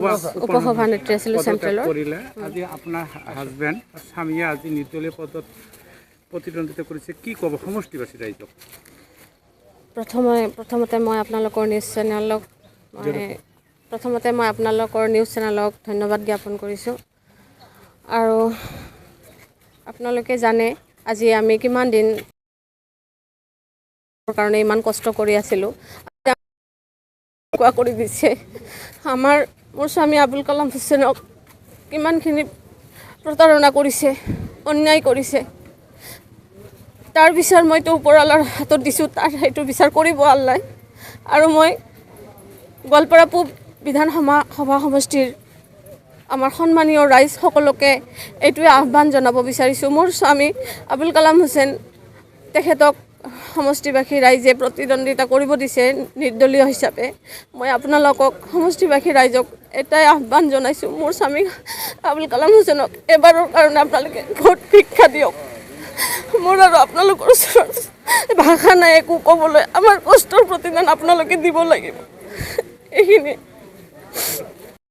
উপসভানেত্ৰী আছিলোঁ চেণ্ট্ৰেলৰ। আজি আপোনাৰ হাজবেণ্ড স্বামীয়ে আজি নিৰ্দলীয় পদত প্ৰতিদ্বন্দ্বিতা কৰিছে, কি ক'ব সমষ্টিবাসী ৰাইজক? প্ৰথমতে মই আপোনালোকৰ নিউজ চেনেলক ধন্যবাদ জ্ঞাপন কৰিছোঁ। আৰু আপোনালোকে জানে আজি আমি কিমান দিন কাৰণে ইমান কষ্ট কৰি আছিলোঁ, কৰি দিছে। মোৰ স্বামী আবুল কালাম হুছেইনক কিমানখিনি প্ৰতাৰণা কৰিছে, অন্যায় কৰিছে। তাৰ বিচাৰ মইতো ওপৰৱালাৰ হাতত দিছোঁ, তাৰ সেইটো বিচাৰ কৰিব আল্লাই। আৰু মই গোৱালপাৰা পূব বিধানসভা সমষ্টিৰ আমাৰ সন্মানীয় ৰাইজ সকলোকে এইটোৱে আহ্বান জনাব বিচাৰিছোঁ। মোৰ স্বামী আবুল কালাম হুছেইন তেখেতক সমষ্টিবাসী ৰাইজে প্ৰতিদ্বন্দ্বিতা কৰিব দিছে নিৰ্দলীয় হিচাপে। মই আপোনালোকক সমষ্টিবাসী ৰাইজক এটাই আহ্বান জনাইছোঁ, মোৰ স্বামী আবুল কালাম হুছেইনক এবাৰৰ কাৰণে আপোনালোকে ভোট ভিক্ষা দিয়ক। মোৰ আৰু আপোনালোকৰ ওচৰত ভাষা নাই একো ক'বলৈ। আমাৰ কষ্টৰ প্ৰতিদান আপোনালোকে দিব লাগিব। এইখিনি